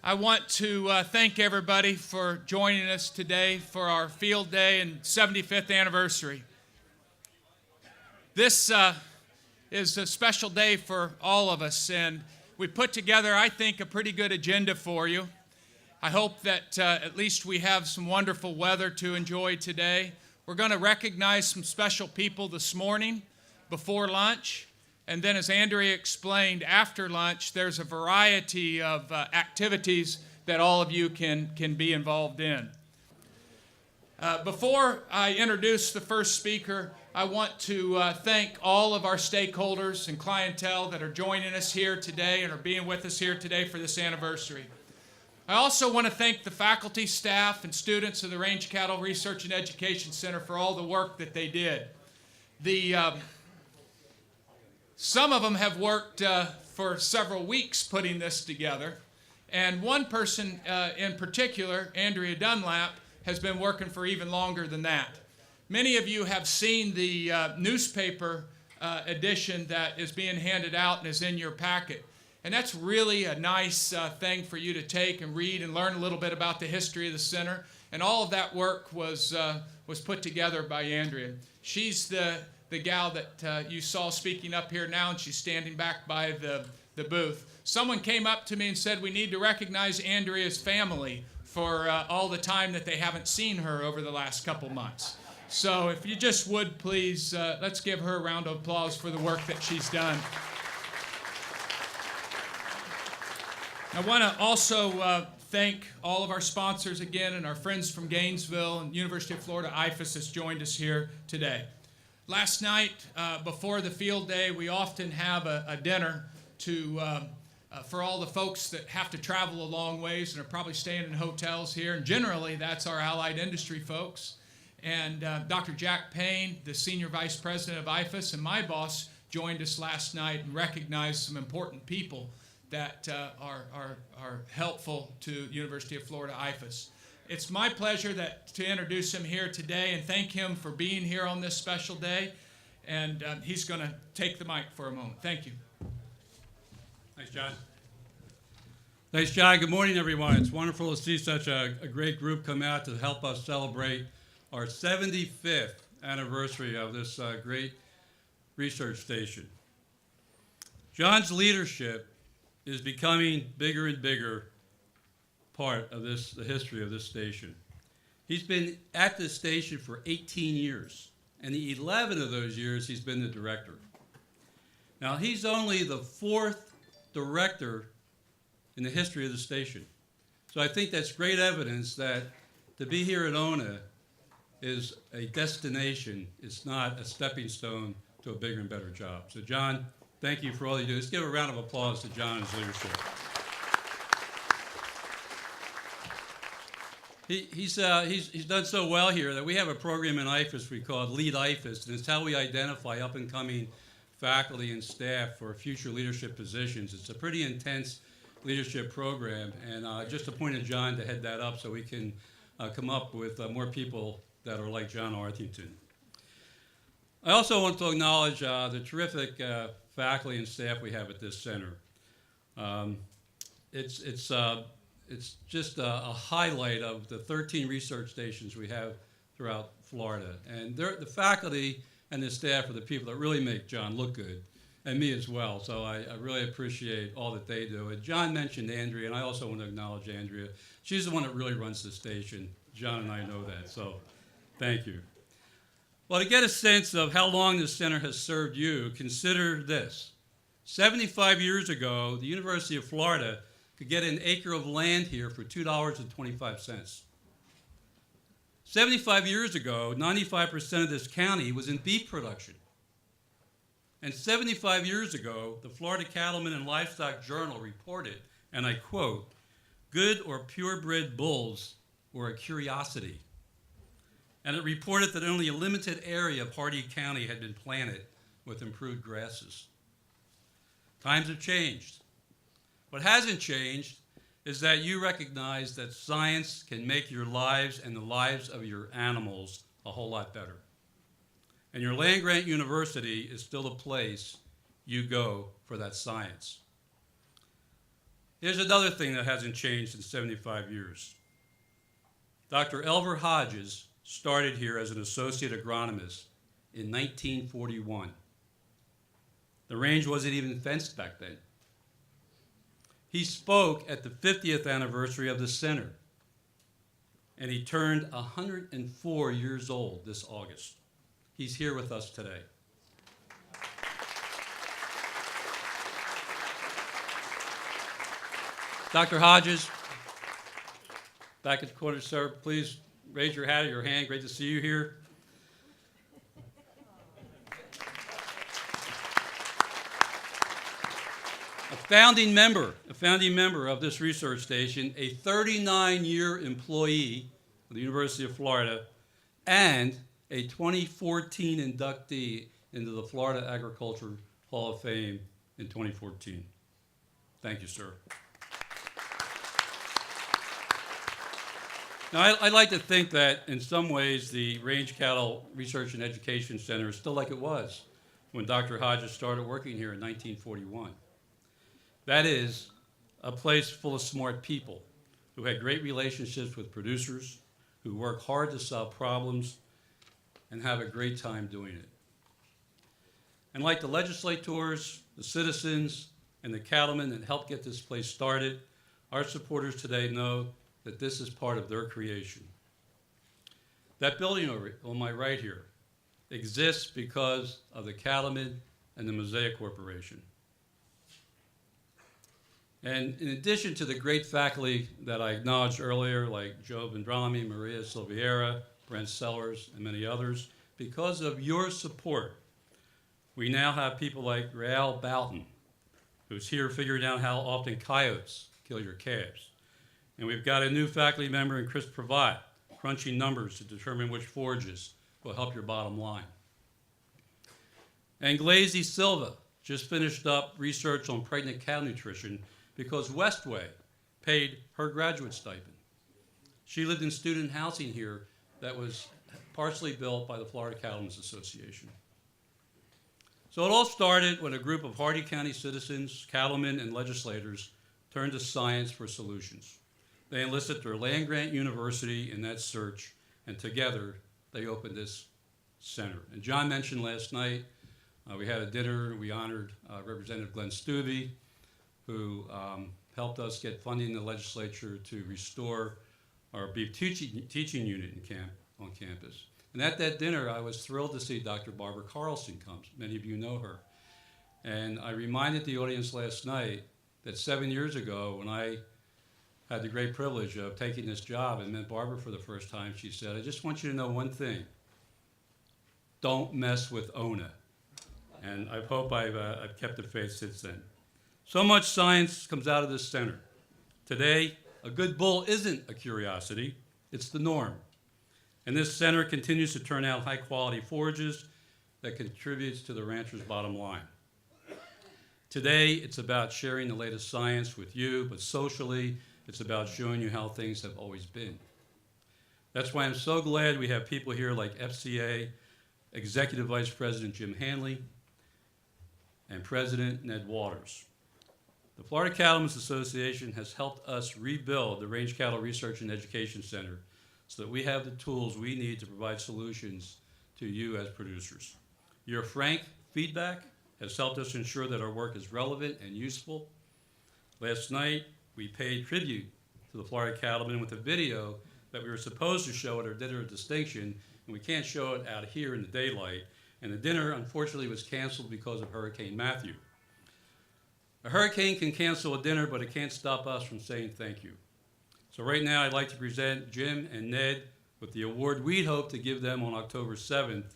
I want to thank everybody for joining us today for our field day and 75th anniversary. This is a special day for all of us, and we put together, I think, a pretty good agenda for you. I hope that at least we have some wonderful weather to enjoy today. We're going to recognize some special people this morning before lunch. And then, as Andrea explained, after lunch, there's a variety of activities that all of you can be involved in. Before I introduce the first speaker, I want to thank all of our stakeholders and clientele that are joining us here today and are being with us here today for this anniversary. I also want to thank the faculty, staff, and students of the Range Cattle Research and Education Center for all the work that they did. Some of them have worked for several weeks putting this together, and one person in particular, Andrea Dunlap, has been working for even longer than that. Many of you have seen the newspaper edition that is being handed out and is in your packet, and that's really a nice thing for you to take and read and learn a little bit about the history of the center, and all of that work was put together by Andrea. She's the gal that you saw speaking up here now, and she's standing back by the booth. Someone came up to me and said we need to recognize Andrea's family for all the time that they haven't seen her over the last couple months. So if you just would, please, let's give her a round of applause for the work that she's done. I want to also thank all of our sponsors again and our friends from Gainesville and University of Florida IFAS has joined us here today. Last night, before the field day, we often have a dinner for all the folks that have to travel a long ways and are probably staying in hotels here. And generally, that's our allied industry folks. And Dr. Jack Payne, the Senior Vice President of IFAS, and my boss joined us last night and recognized some important people that are helpful to University of Florida IFAS. It's my pleasure to introduce him here today and thank him for being here on this special day. And he's going to take the mic for a moment. Thank you. Thanks, John. Thanks, John. Good morning, everyone. It's wonderful to see such a great group come out to help us celebrate our 75th anniversary of this great research station. John's leadership is becoming bigger and bigger part of the history of this station. He's been at this station for 18 years, and the 11 of those years he's been the director. Now, he's only the 4th director in the history of the station. So I think that's great evidence that to be here at ONA is a destination. It's not a stepping stone to a bigger and better job. So John, thank you for all you do. Let's give a round of applause to John and his leadership. He's done so well here that we have a program in IFAS we call Lead IFAS, and it's how we identify up-and-coming faculty and staff for future leadership positions. It's a pretty intense leadership program, and just appointed John to head that up so we can come up with more people that are like John Arthington. I also want to acknowledge the terrific faculty and staff we have at this center. It's just a highlight of the 13 research stations we have throughout Florida. And the faculty and the staff are the people that really make John look good, and me as well. So I really appreciate all that they do. And John mentioned Andrea, and I also want to acknowledge Andrea. She's the one that really runs the station. John and I know that, so thank you. Well, to get a sense of how long this center has served you, consider this. 75 years ago, the University of Florida could get an acre of land here for $2.25. 75 years ago, 95% of this county was in beef production. And 75 years ago, the Florida Cattleman and Livestock Journal reported, and I quote, "Good or purebred bulls were a curiosity." And it reported that only a limited area of Hardee County had been planted with improved grasses. Times have changed. What hasn't changed is that you recognize that science can make your lives and the lives of your animals a whole lot better. And your land-grant university is still a place you go for that science. Here's another thing that hasn't changed in 75 years. Dr. Elver Hodges started here as an associate agronomist in 1941. The range wasn't even fenced back then. He spoke at the 50th anniversary of the center, and he turned 104 years old this August. He's here with us today. Dr. Hodges, back at the corner, sir, please raise your hat or your hand. Great to see you here. A founding member of this research station, a 39-year employee of the University of Florida, and a 2014 inductee into the Florida Agriculture Hall of Fame in 2014. Thank you, sir. Now, I'd like to think that in some ways the Range Cattle Research and Education Center is still like it was when Dr. Hodges started working here in 1941. That is, a place full of smart people who had great relationships with producers, who work hard to solve problems, and have a great time doing it. And like the legislators, the citizens, and the cattlemen that helped get this place started, our supporters today know that this is part of their creation. That building over on my right here exists because of the Cattleman and the Mosaic Corporation. And in addition to the great faculty that I acknowledged earlier, like Joe Vendrami, Maria Silveira, Brent Sellers, and many others, because of your support, we now have people like Rael Boughton, who's here figuring out how often coyotes kill your calves. And we've got a new faculty member in Chris Pravat, crunching numbers to determine which forages will help your bottom line. And Glazy Silva just finished up research on pregnant cow nutrition because Westway paid her graduate stipend. She lived in student housing here that was partially built by the Florida Cattlemen's Association. So it all started when a group of Hardee County citizens, cattlemen, and legislators turned to science for solutions. They enlisted their land-grant university in that search, and together they opened this center. And John mentioned last night, we had a dinner. We honored Representative Glenn Stubbe, who helped us get funding in the legislature to restore our beef teaching unit on campus. And at that dinner, I was thrilled to see Dr. Barbara Carlson come. Many of you know her. And I reminded the audience last night that 7 years ago, when I had the great privilege of taking this job and met Barbara for the first time, she said, I just want you to know one thing. Don't mess with ONA. And I hope I've kept the faith since then. So much science comes out of this center. Today, a good bull isn't a curiosity, it's the norm. And this center continues to turn out high-quality forages that contributes to the rancher's bottom line. Today, it's about sharing the latest science with you, but socially, it's about showing you how things have always been. That's why I'm so glad we have people here like FCA Executive Vice President Jim Hanley and President Ned Waters. The Florida Cattlemen's Association has helped us rebuild the Range Cattle Research and Education Center so that we have the tools we need to provide solutions to you as producers. Your frank feedback has helped us ensure that our work is relevant and useful. Last night, we paid tribute to the Florida Cattlemen with a video that we were supposed to show at our dinner of distinction, and we can't show it out here in the daylight. And the dinner, unfortunately, was canceled because of Hurricane Matthew. A hurricane can cancel a dinner, but it can't stop us from saying thank you. So right now, I'd like to present Jim and Ned with the award we'd hope to give them on October 7th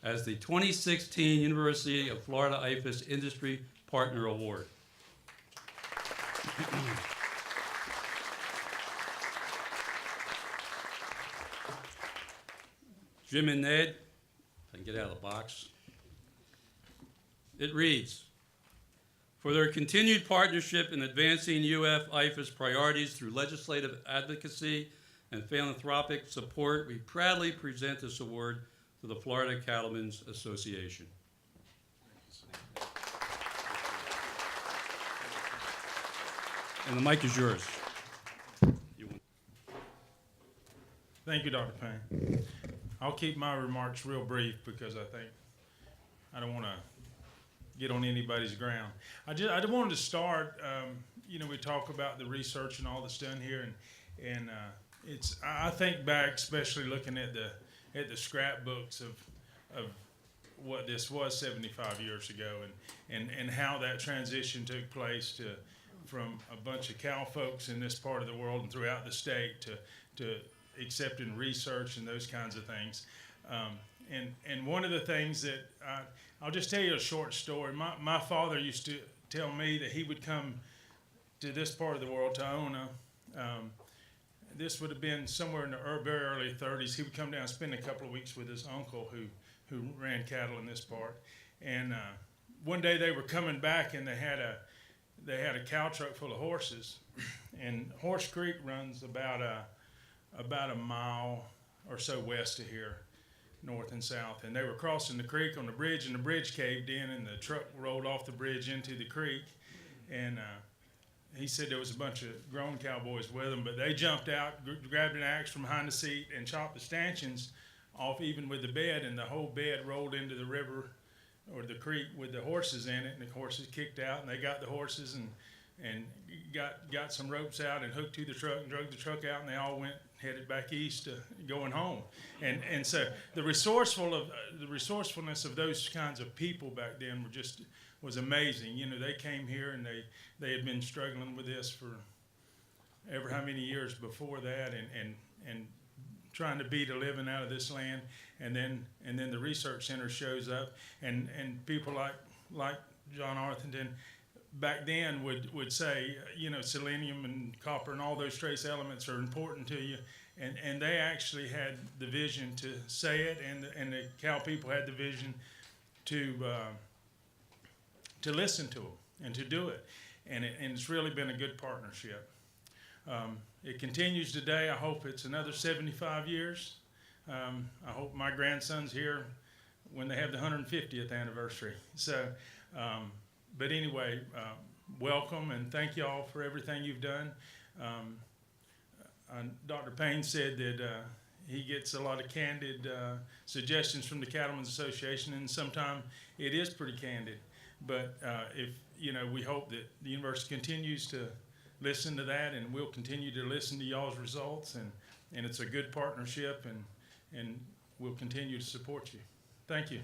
as the 2016 University of Florida IFAS Industry Partner Award. Jim and Ned, if I can get out of the box. It reads, for their continued partnership in advancing UF IFAS priorities through legislative advocacy and philanthropic support, we proudly present this award to the Florida Cattlemen's Association. And the mic is yours. Thank you, Dr. Payne. I'll keep my remarks real brief because I don't want to get on anybody's ground. I wanted to start. We talk about the research and all that's done here, and I think back, especially looking at the scrapbooks of what this was 75 years ago, and how that transition took place from a bunch of cow folks in this part of the world and throughout the state to accepting research and those kinds of things. And one of the things that I'll just tell you a short story. My father used to tell me that he would come to this part of the world, to Ona. This would have been somewhere in the very early 30s. He would come down and spend a couple of weeks with his uncle who ran cattle in this part. And one day they were coming back, and they had a cow truck full of horses. And Horse Creek runs about a mile or so west of here, north and south. And they were crossing the creek on the bridge, and the bridge caved in, and the truck rolled off the bridge into the creek. And he said there was a bunch of grown cowboys with them, but they jumped out, grabbed an axe from behind the seat, and chopped the stanchions off, even with the bed, and the whole bed rolled into the river or the creek with the horses in it, and the horses kicked out, and they got the horses and got some ropes out and hooked to the truck and drug the truck out, and they all headed back east, going home. And so the resourcefulness of those kinds of people back then was amazing. They came here, and they had been struggling with this for ever how many years before that, and trying to beat a living out of this land. And then the research center shows up, and people like John Arthington back then would say, selenium and copper and all those trace elements are important to you. And they actually had the vision to say it, and the cow people had the vision to listen to them and to do it. And it's really been a good partnership. It continues today. I hope it's another 75 years. I hope my grandson's here when they have the 150th anniversary. So, but anyway, welcome, and thank you all for everything you've done. Dr. Payne said that he gets a lot of candid suggestions from the Cattlemen's Association, and sometimes it is pretty candid. But we hope that the university continues to listen to that, and we'll continue to listen to y'all's results, and it's a good partnership, and we'll continue to support you. Thank you.